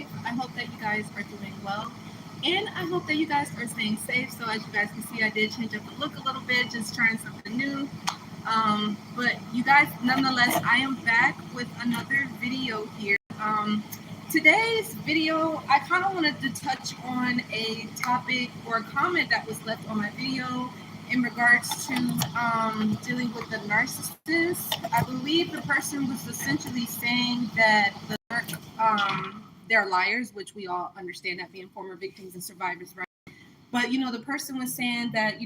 life. I hope that you guys are doing well. And I hope that you guys are staying safe. So, as you guys can see, I did change up the look a little bit, just trying something new. But you guys, nonetheless, I am back with another video here. Today's video, I kind of wanted to touch on a topic or a comment that was left on my video in regards to dealing with the narcissist. I believe the person was essentially saying that they're liars, which we all understand that being former victims and survivors, right? But the person was saying that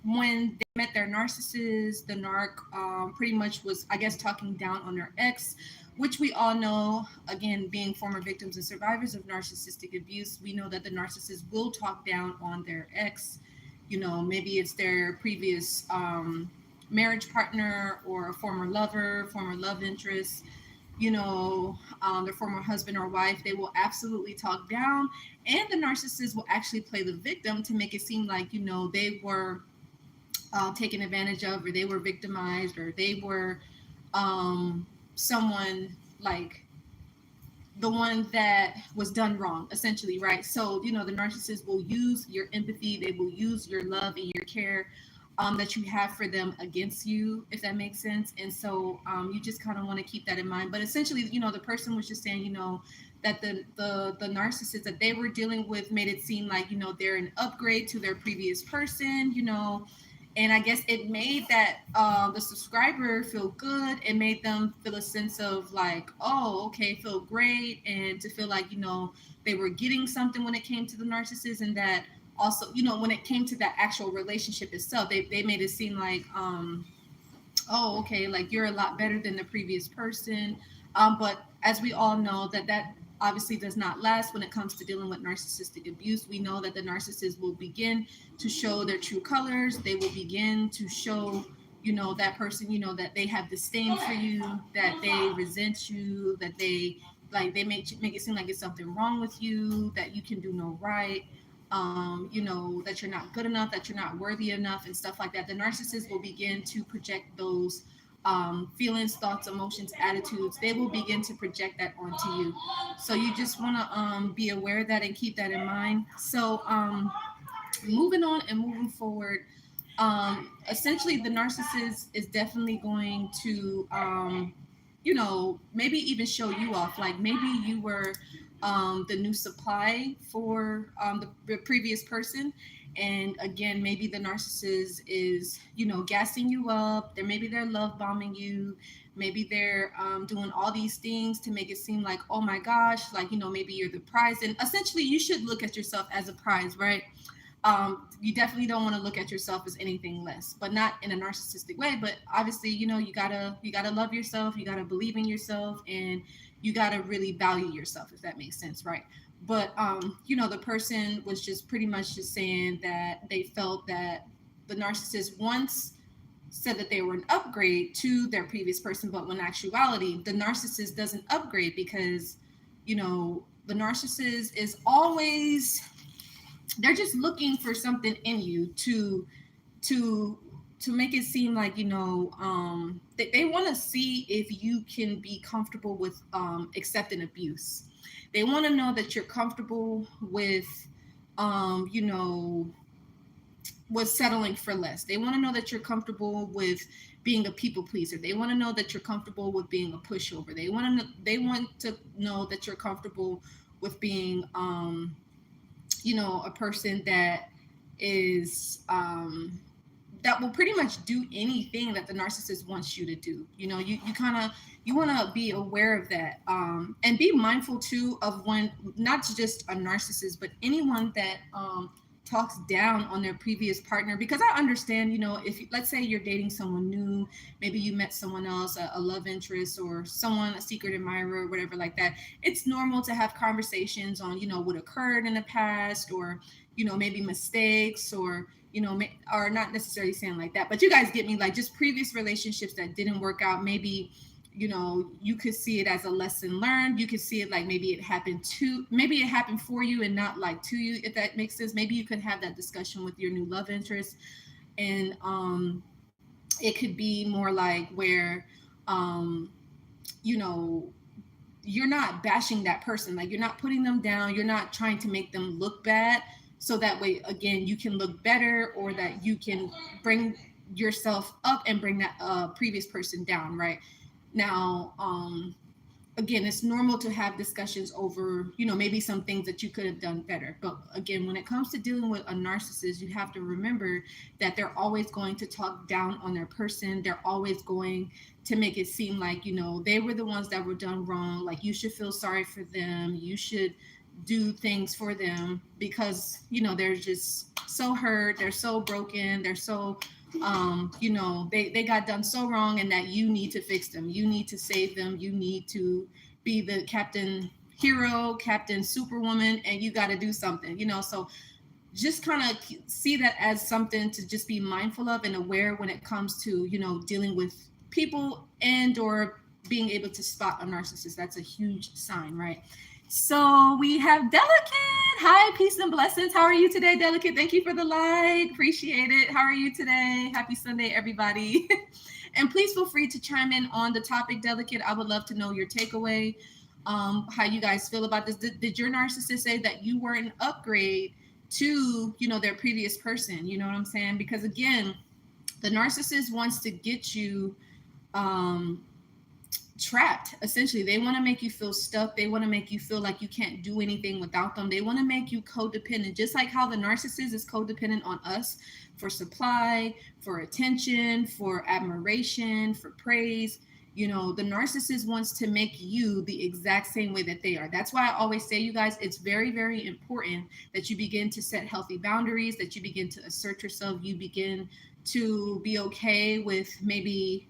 when they met their narcissist, the narc pretty much was, I guess, talking down on their ex, which we all know, again, being former victims and survivors of narcissistic abuse, we know that the narcissist will talk down on their ex. Maybe it's their previous marriage partner or a former lover, former love interest, their former husband or wife. They will absolutely talk down, and the narcissist will actually play the victim to make it seem like, they were taken advantage of, or they were victimized, or they were someone like the one that was done wrong, essentially, right? So, the narcissist will use your empathy, they will use your love and your care that you have for them against you, if that makes sense. And so you just kind of want to keep that in mind. But essentially, the person was just saying, that the narcissist that they were dealing with made it seem like, they're an upgrade to their previous person, and I guess it made that the subscriber feel good. It made them feel a sense of like, oh, okay, feel great, and to feel like, they were getting something when it came to the narcissist, and that also, when it came to that actual relationship itself, they made it seem like, oh, okay, like you're a lot better than the previous person. But as we all know, that obviously does not last when it comes to dealing with narcissistic abuse. We know that the narcissist will begin to show their true colors. They will begin to show, that person, that they have disdain for you, that they resent you, that they make it seem like it's something wrong with you, that you can do no right. That you're not good enough, that you're not worthy enough, and stuff like that. The narcissist will begin to project those feelings, thoughts, emotions, attitudes. They will begin to project that onto you. So you just want to be aware of that and keep that in mind. So moving on and moving forward, essentially the narcissist is definitely going to maybe even show you off. Like maybe you were the new supply for the previous person. And again, maybe the narcissist is, gassing you up. Maybe they're love bombing you. Maybe they're doing all these things to make it seem like, oh my gosh, like, maybe you're the prize. And essentially, you should look at yourself as a prize, right? You definitely don't want to look at yourself as anything less, but not in a narcissistic way. But obviously, you gotta love yourself, you gotta believe in yourself, and you gotta really value yourself, if that makes sense, right? But the person was just pretty much just saying that they felt that the narcissist once said that they were an upgrade to their previous person, but when actuality, the narcissist doesn't upgrade because, the narcissist is always, they're just looking for something in you to to make it seem like, they want to see if you can be comfortable with accepting abuse. They want to know that you're comfortable with you know with settling for less. They want to know that you're comfortable with being a people pleaser. They want to know that you're comfortable with being a pushover. They want to know that you're comfortable with being a person that is that will pretty much do anything that the narcissist wants you to do. You kind of, you want to be aware of that, and be mindful too of when, not just a narcissist, but anyone that talks down on their previous partner. Because I understand, if let's say you're dating someone new, maybe you met someone else, a love interest, or someone, a secret admirer, or whatever like that. It's normal to have conversations on what occurred in the past, or maybe mistakes, or or not necessarily saying like that, but you guys get me, like just previous relationships that didn't work out. Maybe you could see it as a lesson learned. You could see it like maybe it happened for you and not like to you, if that makes sense. Maybe you could have that discussion with your new love interest, and it could be more like where you know you're not bashing that person. Like, you're not putting them down. You're not trying to make them look bad. So that way, again, you can look better, or that you can bring yourself up and bring that previous person down, right? Now, again, it's normal to have discussions over, maybe some things that you could have done better. But again, when it comes to dealing with a narcissist, you have to remember that they're always going to talk down on their person. They're always going to make it seem like, they were the ones that were done wrong. Like, you should feel sorry for them. You should do things for them because, they're just so hurt. They're so broken. They're so they got done so wrong, and that you need to fix them. You need to save them. You need to be the captain hero, captain superwoman, and you got to do something, so just kind of see that as something to just be mindful of and aware when it comes to, dealing with people and or being able to spot a narcissist. That's a huge sign, right? So we have Delicate. Hi, peace and blessings. How are you today, Delicate? Thank you for the like. Appreciate it. How are you today? Happy Sunday, everybody. And please feel free to chime in on the topic, Delicate. I would love to know your takeaway, how you guys feel about this. Did your narcissist say that you were an upgrade to, their previous person? You know what I'm saying? Because again, the narcissist wants to get you trapped. Essentially, they want to make you feel stuck. They want to make you feel like you can't do anything without them. They want to make you codependent, just like how the narcissist is codependent on us for supply, for attention, for admiration, for praise. The narcissist wants to make you the exact same way that they are. That's why I always say, you guys, it's very, very important that you begin to set healthy boundaries, that you begin to assert yourself. You begin to be okay with maybe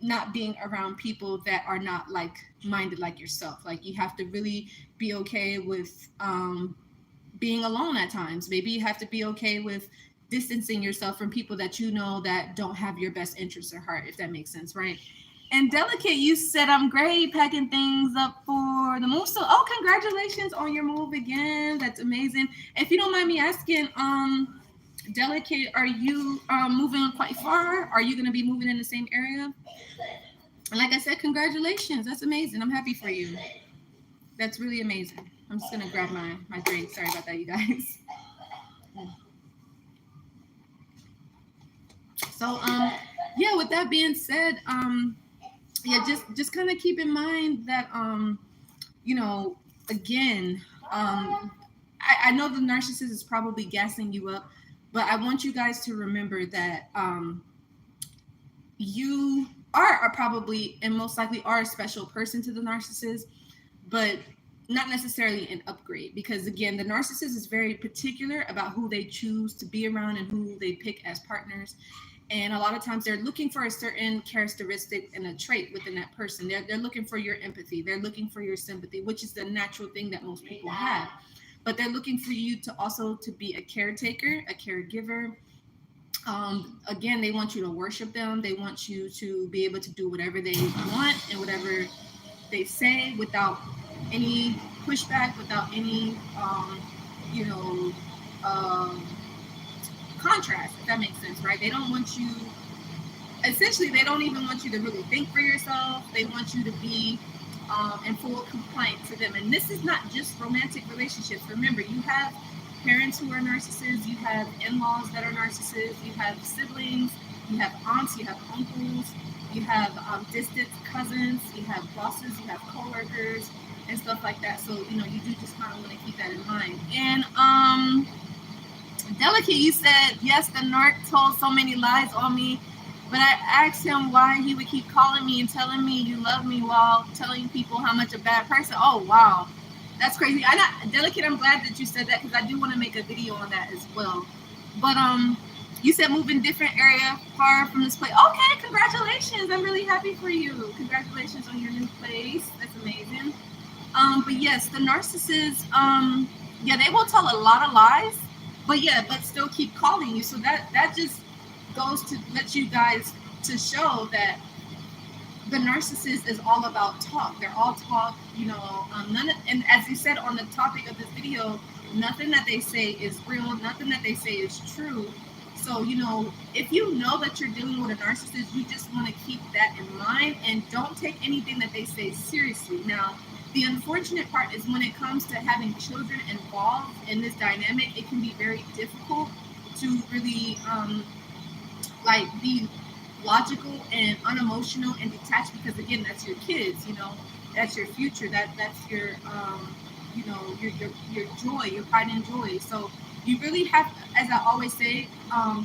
not being around people that are not like-minded like yourself. Like, you have to really be okay with being alone at times. Maybe you have to be okay with distancing yourself from people that that don't have your best interests at heart, if that makes sense, right? And Delicate, you said, I'm great, packing things up for the move. So, congratulations on your move again. That's amazing. If you don't mind me asking, Delicate, are you moving quite far? Are you going to be moving in the same area? And like I said, congratulations. That's amazing. I'm happy for you. That's really amazing. I'm just going to grab my drink. Sorry about that, you guys. So, with that being said, just kind of keep in mind that, again, I know the narcissist is probably gassing you up, but I want you guys to remember that you are probably and most likely are a special person to the narcissist, but not necessarily an upgrade. Because again, the narcissist is very particular about who they choose to be around and who they pick as partners. And a lot of times they're looking for a certain characteristic and a trait within that person. They're looking for your empathy. They're looking for your sympathy, which is the natural thing that most people have. But they're looking for you to also to be a caretaker, a caregiver. Again, they want you to worship them. They want you to be able to do whatever they want and whatever they say without any pushback, without any, contrast, if that makes sense, right? They don't want you, essentially, they don't even want you to really think for yourself. They want you to be in full compliance to them. And this is not just romantic relationships. Remember, you have parents who are narcissists, you have in-laws that are narcissists, you have siblings, you have aunts, you have uncles, you have distant cousins, you have bosses, you have coworkers, and stuff like that. So, you do just kind of want to keep that in mind. And Delicate, you said, yes, the narc told so many lies on me, but I asked him why he would keep calling me and telling me you love me while telling people how much a bad person. Oh, wow. That's crazy. Delicate, I'm glad that you said that, because I do want to make a video on that as well. But you said move in different area, far from this place. Okay, congratulations. I'm really happy for you. Congratulations on your new place. That's amazing. But yes, the narcissists, they will tell a lot of lies, but still keep calling you. So that just goes to let you guys to show that the narcissist is all about talk. They're all talk, and as you said on the topic of this video, nothing that they say is real, nothing that they say is true. So, if you know that you're dealing with a narcissist, you just want to keep that in mind and don't take anything that they say seriously. Now, the unfortunate part is when it comes to having children involved in this dynamic, it can be very difficult to really be logical and unemotional and detached, because again, that's your kids, that's your future, that's your your joy, your pride and joy. So you really have, as I always say,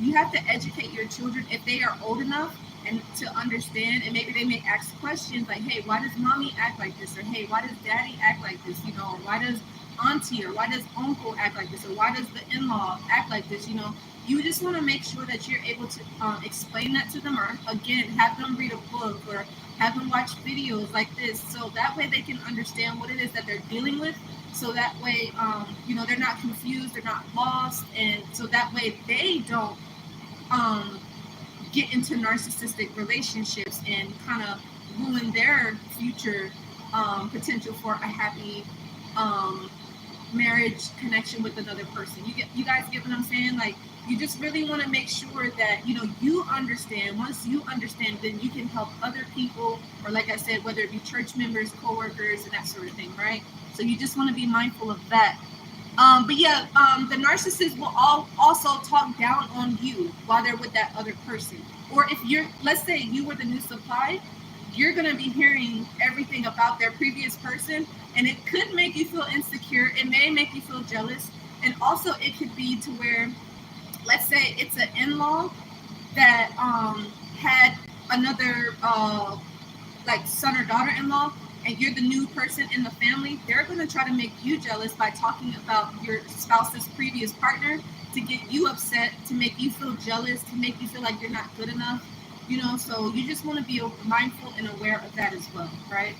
you have to educate your children if they are old enough and to understand, and maybe they may ask questions like, hey, why does mommy act like this, or hey, why does daddy act like this, or why does auntie or why does uncle act like this, or why does the in-law act like this. You just want to make sure that you're able to explain that to them, or again, have them read a book or have them watch videos like this, so that way they can understand what it is that they're dealing with. So that way, they're not confused, they're not lost, and so that way they don't get into narcissistic relationships and kind of ruin their future potential for a happy marriage connection with another person. You guys get what I'm saying? Like, you just really want to make sure that you understand. Once you understand, then you can help other people, or like I said, whether it be church members, coworkers, and that sort of thing, right? So you just want to be mindful of that. But yeah, the narcissist will also talk down on you while they're with that other person. Or if let's say you were the new supply, you're going to be hearing everything about their previous person, and it could make you feel insecure. It may make you feel jealous. And also it could be to where, let's say it's an in-law that had another son or daughter-in-law, and you're the new person in the family. They're going to try to make you jealous by talking about your spouse's previous partner, to get you upset, to make you feel jealous, to make you feel like you're not good enough. So you just want to be mindful and aware of that as well, right?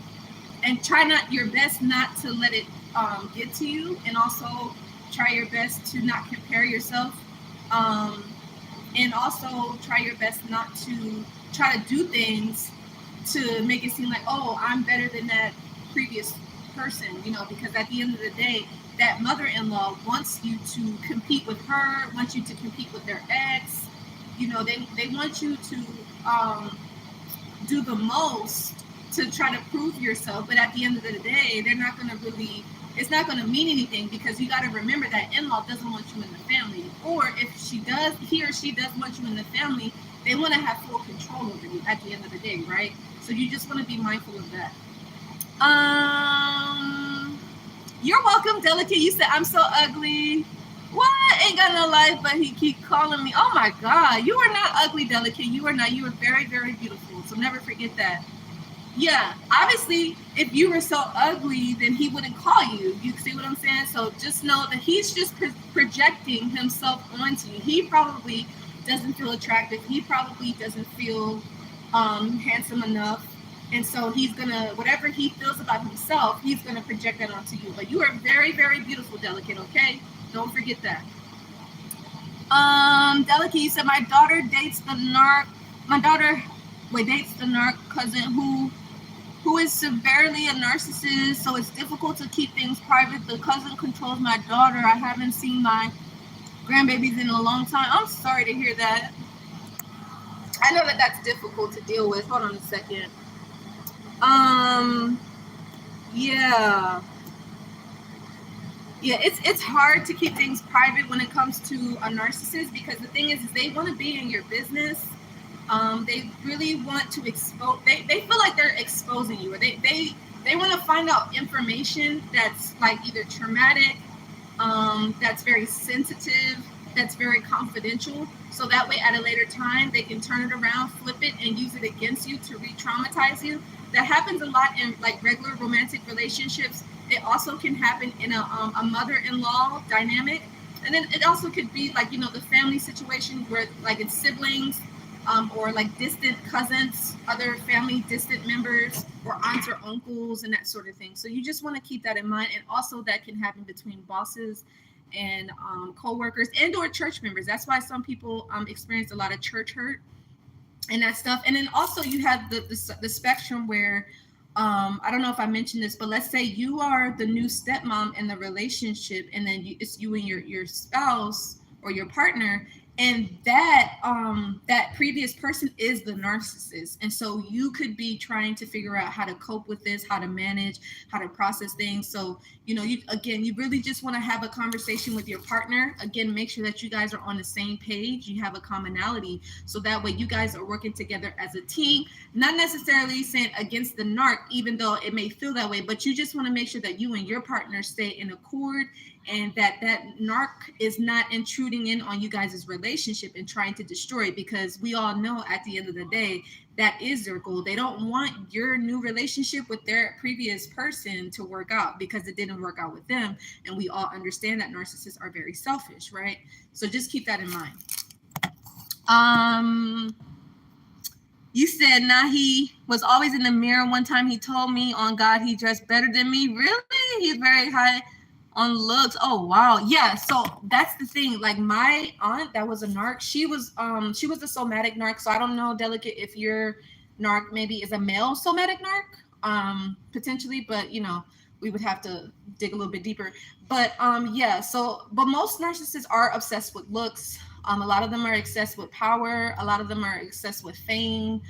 And try your best not to let it get to you, and also try your best to not compare yourself, and also try your best not to try to do things to make it seem like, oh, I'm better than that previous person, because at the end of the day, that mother-in-law wants you to compete with her, wants you to compete with their ex. They want you to do the most to try to prove yourself, but at the end of the day, they're not going to really, it's not going to mean anything, because you got to remember that in-law doesn't want you in the family. Or if he or she does want you in the family, they want to have full control over you at the end of the day, right? So you just want to be mindful of that. You're welcome, Delicate. You said I'm so ugly. What? Ain't got no life, but he keep calling me. Oh my God, you are not ugly, Delicate. You are not. You are very, very beautiful. So never forget that. Yeah, obviously, if you were so ugly, then he wouldn't call you. You see what I'm saying? So just know that he's just projecting himself onto you. He probably doesn't feel attractive. He probably doesn't feel handsome enough. And so he's going to, whatever he feels about himself, he's going to project that onto you. But you are very, very beautiful, Delicate, okay? Don't forget that. Delicate, you said my daughter dates the narc cousin who is severely a narcissist, so it's difficult to keep things private. The cousin controls my daughter. I haven't seen my grandbabies in a long time. I'm sorry to hear that. I know that that's difficult to deal with. Hold on a second. Yeah, it's hard to keep things private when it comes to a narcissist, because the thing is they want to be in your business. They really want to expose. They feel like they're exposing you, or they want to find out information that's like either traumatic, that's very sensitive, that's very confidential. So that way, at a later time, they can turn it around, flip it, and use it against you to re-traumatize you. That happens a lot in like regular romantic relationships. It also can happen in a mother-in-law dynamic, and then it also could be like the family situation where like it's siblings. Or like distant cousins, other family distant members, or aunts or uncles, and that sort of thing. So you just want to keep that in mind. And also that can happen between bosses and co-workers and or church members. That's why some people experience a lot of church hurt and that stuff. And then also you have the spectrum where I don't know if I mentioned this, but let's say you are the new stepmom in the relationship, and then it's you and your spouse or your partner, And that previous person is the narcissist. And so you could be trying to figure out how to cope with this, how to manage, how to process things. So you really just want to have a conversation with your partner. Again, make sure that you guys are on the same page, you have a commonality, so that way you guys are working together as a team, not necessarily saying against the narc, even though it may feel that way, but you just want to make sure that you and your partner stay in accord, and that narc is not intruding in on you guys' relationship and trying to destroy it, because we all know at the end of the day that is their goal. They don't want your new relationship with their previous person to work out because it didn't work out with them, and we all understand that narcissists are very selfish, right? So just keep that in mind. You said he was always in the mirror. One time he told me on God he dressed better than me. Really? He's very high on looks. Oh wow. Yeah, so that's the thing. Like my aunt that was a narc, she was a somatic narc. So I don't know, Delicate, if your narc maybe is a male somatic narc, potentially, but we would have to dig a little bit deeper. But but most narcissists are obsessed with looks. A lot of them are obsessed with power. A lot of them are obsessed with fame.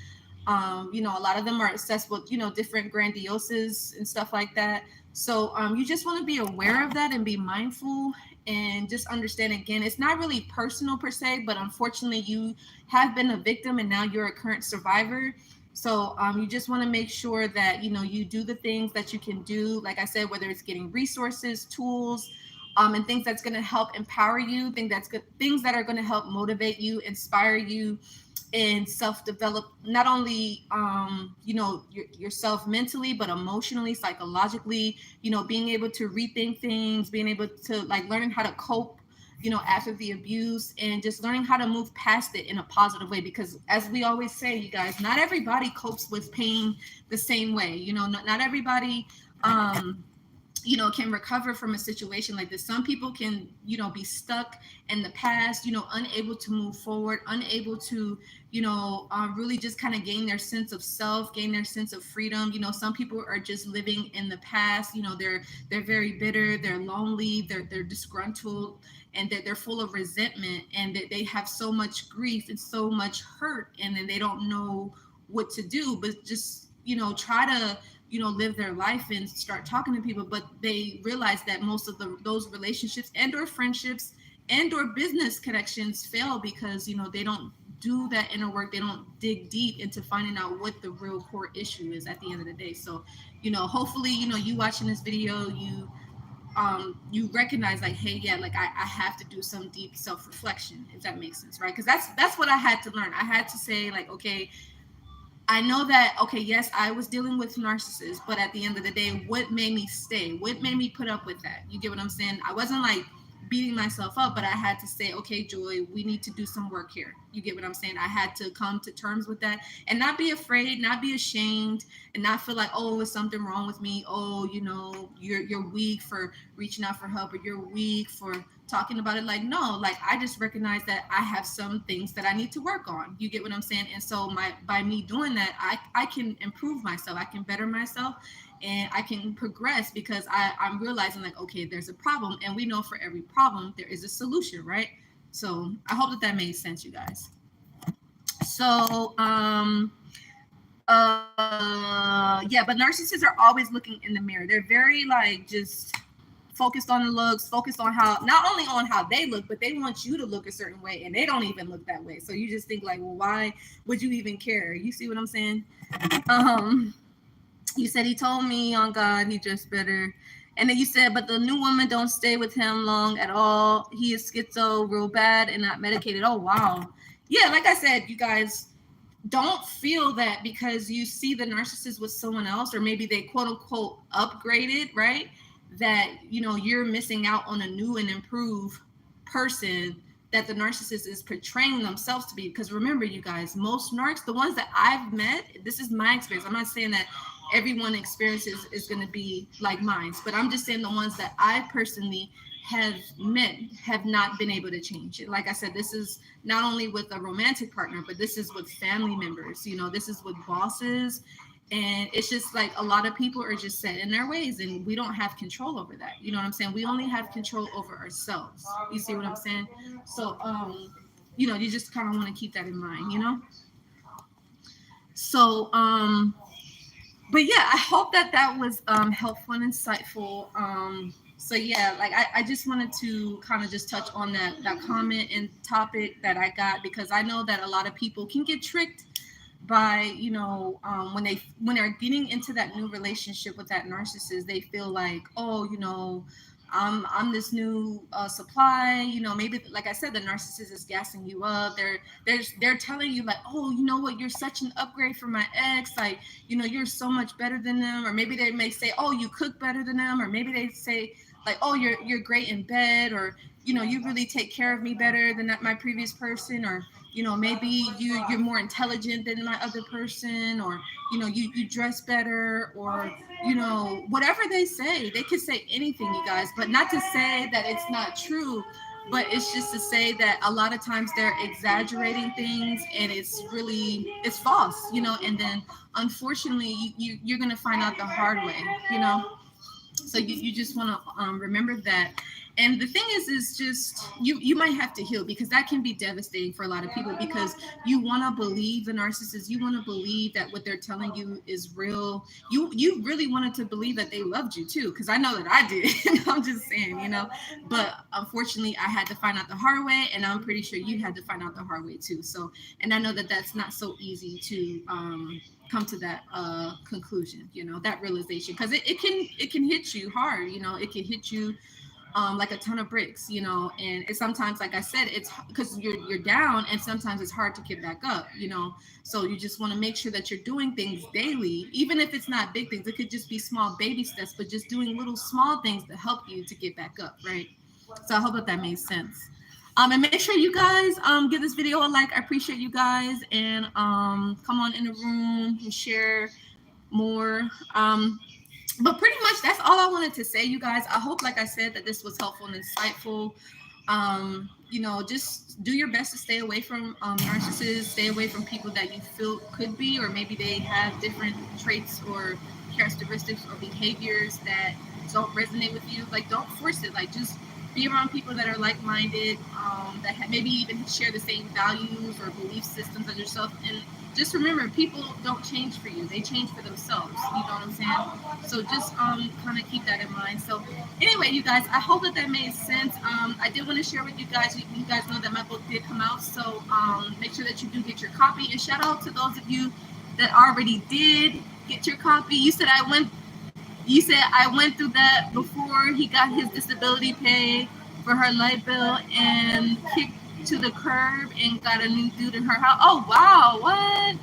A lot of them are obsessed with different grandioses and stuff like that. So you just want to be aware of that and be mindful, and just understand, again, it's not really personal per se, but unfortunately you have been a victim and now you're a current survivor. So you just want to make sure that you do the things that you can do, like I said, whether it's getting resources, tools, and things that's going to help empower you, things that are going to help motivate you, inspire you, and self-develop, not only yourself mentally, but emotionally, psychologically, being able to rethink things, being able to learning how to cope after the abuse, and just learning how to move past it in a positive way. Because as we always say, you guys, not everybody copes with pain the same way. Not everybody can recover from a situation like this. Some people can be stuck in the past, unable to move forward, unable to really just kind of gain their sense of self, gain their sense of freedom. Some people are just living in the past. They're very bitter, they're lonely, they're disgruntled, and they're full of resentment, and that they have so much grief and so much hurt, and then they don't know what to do, but just try to live their life and start talking to people. But they realize that most of those relationships and or friendships and or business connections fail because they don't do that inner work. They don't dig deep into finding out what the real core issue is at the end of the day. So hopefully you watching this video, you recognize hey, yeah, I have to do some deep self-reflection, if that makes sense, right? Because that's what I had to learn. I had to say okay, I know that, okay, yes, I was dealing with narcissists, but at the end of the day, what made me stay? What made me put up with that? You get what I'm saying? I wasn't beating myself up, but I had to say, okay, Joy, we need to do some work here. You get what I'm saying? I had to come to terms with that and not be afraid, not be ashamed, and not feel oh, is something wrong with me? Oh, you're weak for reaching out for help, or you're weak for talking about it. No, I just recognize that I have some things that I need to work on. You get what I'm saying? And so by me doing that, I can improve myself, I can better myself, and I can progress, because I'm realizing okay, there's a problem, and we know for every problem there is a solution, right? So I hope that made sense, you guys. So yeah, but narcissists are always looking in the mirror. They're very just focused on the looks, focused on how, not only on how they look, but they want you to look a certain way, and they don't even look that way. So you just think well, why would you even care? You see what I'm saying? You said he told me on God he dressed better. And then you said, but the new woman don't stay with him long at all. He is schizo real bad and not medicated. Oh, wow. Yeah, like I said, you guys, don't feel that because you see the narcissist with someone else, or maybe they quote unquote upgraded, right? That, you're missing out on a new and improved person that the narcissist is portraying themselves to be. Because remember, you guys, most narcs, the ones that I've met, this is my experience. I'm not saying that everyone experiences is going to be like mine, but I'm just saying the ones that I personally have met have not been able to change it. Like I said, this is not only with a romantic partner, but this is with family members, this is with bosses. And it's just a lot of people are just set in their ways, and we don't have control over that. You know what I'm saying? We only have control over ourselves. You see what I'm saying? So you just kind of want to keep that in mind. So but yeah, I hope that that was helpful and insightful. So yeah, like I just wanted to kind of just touch on that comment and topic that I got, because I know that a lot of people can get tricked by, when they're getting into that new relationship with that narcissist. They feel like, oh, I'm this new supply. Maybe, like I said, the narcissist is gassing you up. They're telling you like, oh, you know what, you're such an upgrade from my ex. Like, you're so much better than them. Or maybe they may say, oh, you cook better than them. Or maybe they say like, oh, you're great in bed. Or you really take care of me better than my previous person. Or maybe you're more intelligent than my other person. Or you dress better. Or whatever they say. They could say anything, you guys, but not to say that it's not true, but it's just to say that a lot of times they're exaggerating things, and it's false. And then unfortunately you're gonna find out the hard way. So you just want to remember that. And the thing is just you might have to heal, because that can be devastating for a lot of people, because you want to believe the narcissist. You want to believe that what they're telling you is real. You really wanted to believe that they loved you too, because I know that I did. I'm just saying, but unfortunately I had to find out the hard way, and I'm pretty sure you had to find out the hard way too. So, and I know that that's not so easy to come to that conclusion, that realization, because it can hit you hard. It can hit you like a ton of bricks, and it's sometimes, like I said, it's because you're down, and sometimes it's hard to get back up. So you just want to make sure that you're doing things daily, even if it's not big things. It could just be small baby steps, but just doing little small things to help you to get back up, right? So I hope that made sense. And make sure you guys give this video a like. I appreciate you guys, and come on in the room and share more. But pretty much that's all I wanted to say, you guys. I hope, like I said, that this was helpful and insightful. Just do your best to stay away from narcissists. Stay away from people that you feel could be, or maybe they have different traits or characteristics or behaviors that don't resonate with you. Like, don't force it. Like, just be around people that are like-minded, that maybe even share the same values or belief systems as yourself. And just remember, people don't change for you. They change for themselves. You know what I'm saying? So just kind of keep that in mind. So anyway, you guys, I hope that that made sense. I did want to share with you guys. You guys know that my book did come out. So make sure that you do get your copy. And shout out to those of you that already did get your copy. You said I went through that before he got his disability pay for her light bill and kicked to the curb and got a new dude in her house. Oh wow, what?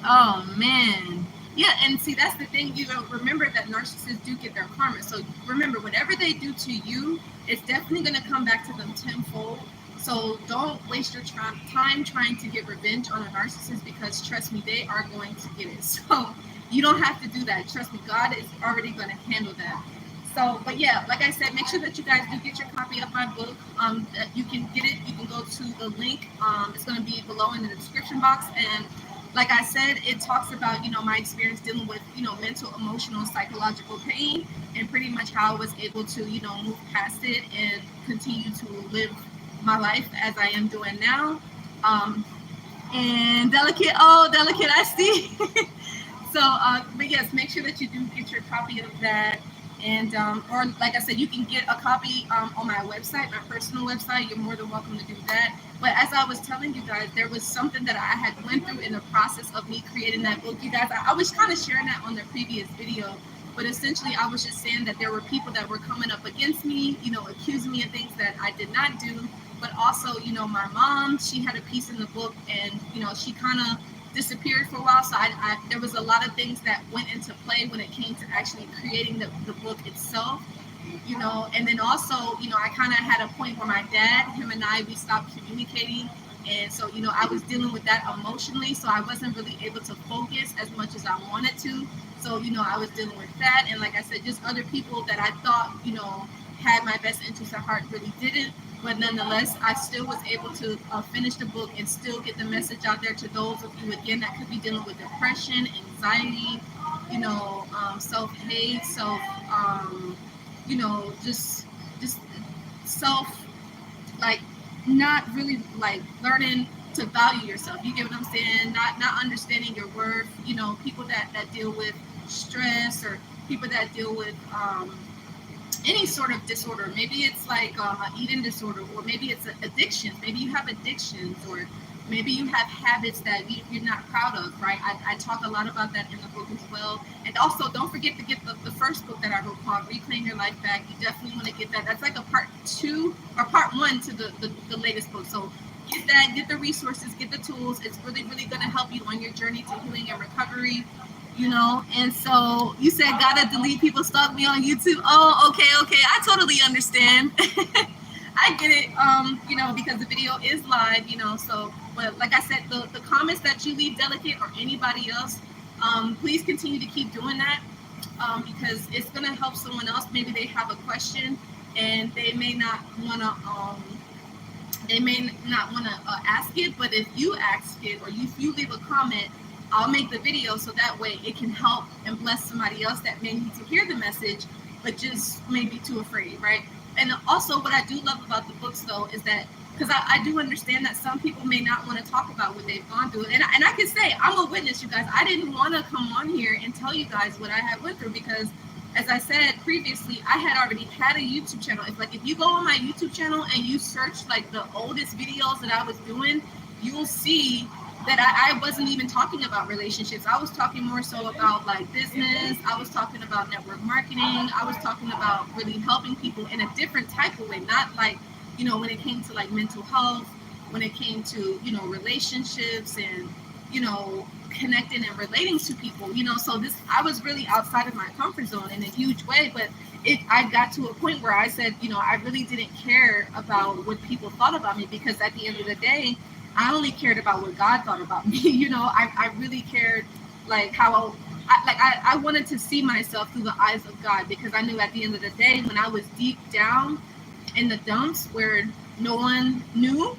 Oh man. Yeah, and see, that's the thing. Remember that narcissists do get their karma. So remember, whatever they do to you, it's definitely going to come back to them tenfold. So don't waste your time trying to get revenge on a narcissist, because trust me, they are going to get it. So you don't have to do that. Trust me, God is already going to handle that. So, but yeah, like I said, make sure that you guys do get your copy of my book. You can get it. You can go to the link. It's going to be below in the description box. And like I said, it talks about, my experience dealing with, mental, emotional, psychological pain, and pretty much how I was able to, move past it and continue to live my life as I am doing now. And delicate, I see. So, but yes, make sure that you do get your copy of that. And or like I said, you can get a copy on my website, my personal website. You're more than welcome to do that. But as I was telling you guys, there was something that I had went through in the process of me creating that book. You guys, I was kind of sharing that on the previous video, but essentially I was just saying that there were people that were coming up against me, accusing me of things that I did not do. But also, my mom, she had a piece in the book, and she kind of disappeared for a while. So there was a lot of things that went into play when it came to actually creating the book itself, and then also, I kind of had a point where my dad, him and I, we stopped communicating. And so, I was dealing with that emotionally. So I wasn't really able to focus as much as I wanted to. So, I was dealing with that. And like I said, just other people that I thought, had my best interest at heart really didn't. But nonetheless, I still was able to finish the book and still get the message out there to those of you, again, that could be dealing with depression, anxiety, self-hate, just self, like, not really like learning to value yourself. You get what I'm saying? Not understanding your worth. You know, people that deal with stress, or people that deal with any sort of disorder. Maybe it's like an eating disorder, or maybe it's addictions. Maybe you have addictions, or maybe you have habits that you're not proud of, right? I talk a lot about that in the book as well. And also, don't forget to get the first book that I wrote called Reclaim Your Life Back. You definitely want to get that. That's like a part 2 or part 1 to the latest book. So get that, get the resources, get the tools. It's really, really going to help you on your journey to healing and recovery. You know, and so you said gotta delete people stalk me on YouTube. Oh, okay, I totally understand. I get it, you know, because the video is live, you know. So, but like I said, the comments that you leave, Delicate or anybody else, please continue to keep doing that, because it's gonna help someone else. Maybe they have a question and they may not wanna ask it, but if you ask it, or if you leave a comment, I'll make the video so that way it can help and bless somebody else that may need to hear the message, but just may be too afraid, right? And also, what I do love about the books, though, is that, because I do understand that some people may not want to talk about what they've gone through. And I can say, I'm a witness, you guys. I didn't want to come on here and tell you guys what I had went through, because, as I said previously, I had already had a YouTube channel. If you go on my YouTube channel and you search like the oldest videos that I was doing, you'll see that I wasn't even talking about relationships. I was talking more so about like business. I was talking about network marketing. I was talking about really helping people in a different type of way, not like, you know, when it came to like mental health, when it came to, you know, relationships and, you know, connecting and relating to people, you know. So I was really outside of my comfort zone in a huge way, but I got to a point where I said, you know, I really didn't care about what people thought about me, because at the end of the day, I only cared about what God thought about me. You know, I really cared like how I wanted to see myself through the eyes of God, because I knew at the end of the day, when I was deep down in the dumps where no one knew,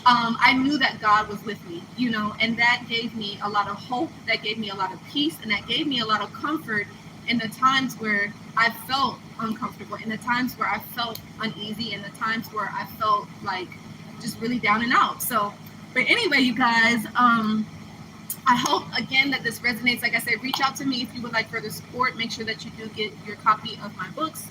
I knew that God was with me, you know, and that gave me a lot of hope, that gave me a lot of peace, and that gave me a lot of comfort in the times where I felt uncomfortable, in the times where I felt uneasy, in the times where I felt like just really down and out. So, but anyway, you guys, I hope again that this resonates. Like I said, reach out to me if you would like further support. Make sure that you do get your copy of my books,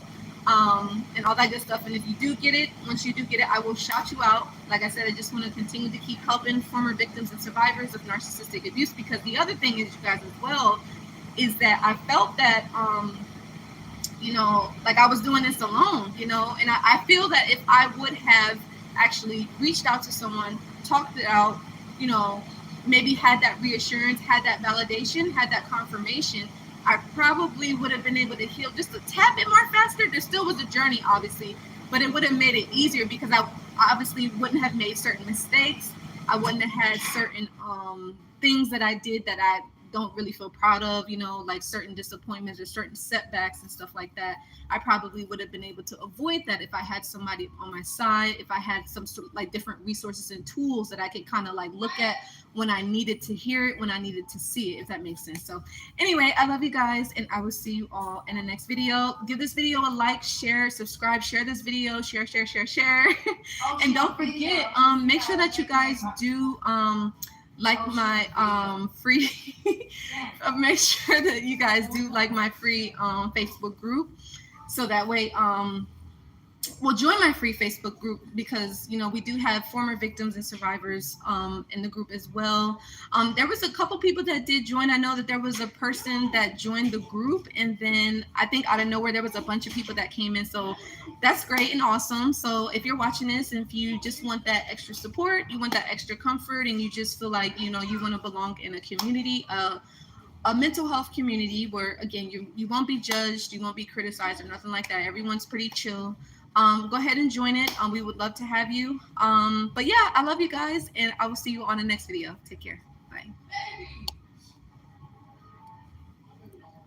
and all that good stuff. And if you do get it, once you do get it, I will shout you out. Like I said, I just want to continue to keep helping former victims and survivors of narcissistic abuse, because the other thing is, you guys, as well, is that I felt that, you know, like I was doing this alone, you know, and I feel that if I would have actually reached out to someone, talked it out, you know, maybe had that reassurance, had that validation, had that confirmation, I probably would have been able to heal just a tad bit more faster. There still was a journey, obviously, but it would have made it easier, because I obviously wouldn't have made certain mistakes. I wouldn't have had certain things that I did that I don't really feel proud of, you know, like certain disappointments or certain setbacks and stuff like that. I probably would have been able to avoid that if I had somebody on my side, if I had some sort of like different resources and tools that I could kind of like look at when I needed to hear it, when I needed to see it, if that makes sense. So anyway, I love you guys, and I will see you all in the next video. Give this video a like, share, subscribe, share this video, share. And don't forget, make sure that you guys do like my free make sure that you guys do like my free Facebook group, so that way well, join my free Facebook group, because, you know, we do have former victims and survivors in the group as well. There was a couple people that did join. I know that there was a person that joined the group, and then I think out of nowhere there was a bunch of people that came in. So that's great and awesome. So if you're watching this, and if you just want that extra support, you want that extra comfort, and you just feel like, you know, you want to belong in a community, a mental health community where, again, you won't be judged, you won't be criticized or nothing like that. Everyone's pretty chill. Go ahead and join it. We would love to have you. But yeah, I love you guys, and I will see you on the next video. Take care. Bye.